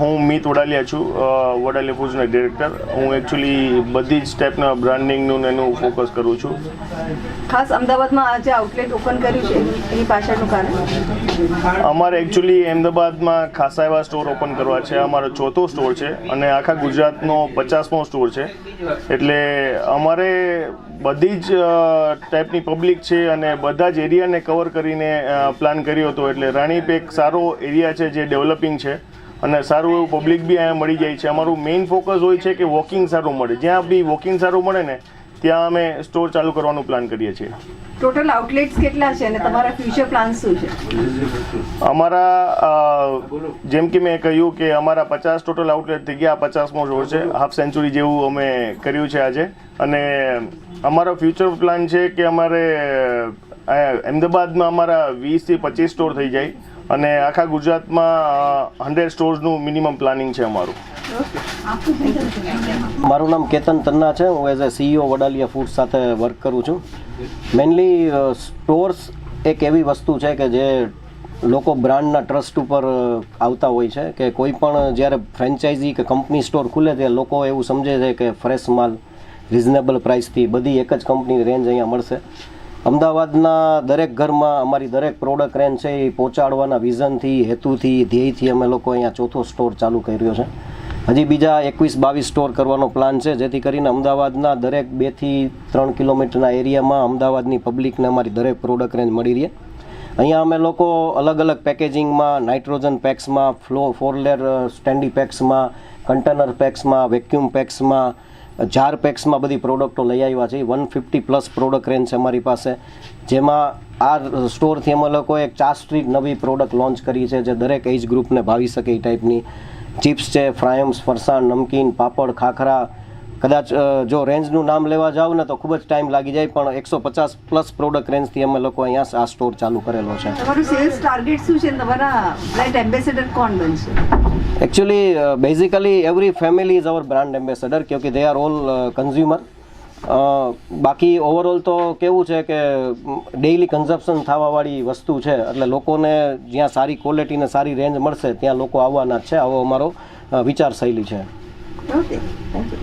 હું મિત વડાલિયા છું, વડાલિયા ફૂડ્સના ડિરેક્ટર. હું એકચ્યુઅલી બધી જ ટાઈપના બ્રાન્ડિંગનું એનું ફોકસ કરું છું. ખાસ અમદાવાદમાં આજે આઉટલેટ ઓપન કર્યું છે, એની પાછળનું કારણ? અમારે એકચ્યુઅલી અમદાવાદમાં ખાસા એવા સ્ટોર ઓપન કરવા છે. અમારો 4થો સ્ટોર છે અને આખા ગુજરાતનો 50મો સ્ટોર છે. એટલે અમારે બધી જ ટાઈપની પબ્લિક છે અને બધા જ એરિયાને કવર કરીને પ્લાન કર્યો હતો. એટલે રાણીપ એક સારો એરિયા છે જે ડેવલપિંગ છે અને સારું એવું પબ્લિક બી અહીંયા મળી જાય છે. અમારું મેઇન ફોકસ હોય છે કે વોકિંગ સારું મળે. જ્યાં બી વોકિંગ સારું મળે ને ત્યાં અમે સ્ટોર ચાલુ કરવાનું પ્લાન કરીએ છીએ. ટોટલ આઉટલેટ્સ કેટલા છે અને તમારા ફ્યુચર પ્લાન શું છે? અમારા જેમ કે મેં કહ્યું કે અમારા 50 ટોટલ આઉટલેટ થઈ ગયા. 50મો સ્ટોર છે. હાફ સેન્ચુરી જેવું અમે કર્યું છે આજે. અને અમારો ફ્યુચર પ્લાન છે કે અમારે અમદાવાદમાં અમારા 20 થી 25 સ્ટોર થઈ જાય અને આખા ગુજરાતમાં 100 સ્ટોર્સનું મિનિમમ પ્લાનિંગ છે અમારું. મારું નામ કેતન તન્ના છે. હું as a CEO Vadaliya food સાથે વર્ક કરું છું. મેઇનલી સ્ટોર્સ એક એવી વસ્તુ છે કે જે લોકો બ્રાન્ડના ટ્રસ્ટ ઉપર આવતા હોય છે કે કોઈ પણ જ્યારે ફ્રેન્ચાઇઝી કે કંપની સ્ટોર ખુલે ત્યારે લોકો એવું સમજે છે કે ફ્રેશ માલ રિઝનેબલ પ્રાઇસથી બધી એક જ કંપનીની રેન્જ અહીંયા મળશે. અમદાવાદના દરેક ઘરમાં અમારી દરેક પ્રોડક્ટ રેન્જ છે એ પહોંચાડવાના વિઝનથી, હેતુથી, ધ્યેયથી અમે લોકો અહીંયા 4થો સ્ટોર ચાલુ કર્યો છે. હજી બીજા 21-22 સ્ટોર કરવાનો પ્લાન છે, જેથી કરીને અમદાવાદના દરેક 2 થી 3 કિલોમીટરના એરિયામાં અમદાવાદની પબ્લિકને અમારી દરેક પ્રોડક્ટ રેન્જ મળી રહે. અહીંયા અમે લોકો અલગ અલગ પેકેજિંગમાં, નાઇટ્રોજન પેક્સમાં, 4 લેયર સ્ટેન્ડી પેક્સમાં, કન્ટેનર પેક્સમાં, વેક્યુમ પેક્સમાં, જાર પેક્સમાં બધી પ્રોડક્ટો લઈ આવ્યા છે. 150+ પ્રોડક્ટ રેન્જ છે અમારી પાસે, જેમાં આ સ્ટોરથી અમે લોકો એક ચા સ્ટ્રીટ નવી પ્રોડક્ટ લોન્ચ કરી છે જે દરેક એજ ગ્રુપને ભાવી શકે એ ટાઈપની. ચિપ્સ છે, ફ્રાયમ્સ, ફરસાણ, નમકીન, પાપડ, ખાખરા. કદાચ જો રેન્જનું નામ લેવા જાવ ને તો ખૂબ જ ટાઈમ લાગી જાય, પણ 150+ પ્રોડક્ટ રેન્જથી અમે લોકો અહીંયા આ સ્ટોર ચાલુ કરેલો છે. તમારું સેલ્સ ટાર્ગેટ શું છે? તમારા બ્રાન્ડ એમ્બેસેડર કોણ બનશે? Actually basically every family is our brand ambassador, ક્યોંકિ દે આર ઓલ કન્ઝ્યુમર. બાકી ઓવરઓલ તો કેવું છે કે ડેઇલી કન્ઝપ્શન થવાવાળી વસ્તુ છે, એટલે લોકોને જ્યાં સારી ક્વોલિટી ને સારી રેન્જ મળશે ત્યાં લોકો આવવાના જ છે. આવો અમારો વિચારશૈલી છે. Okay, thank you.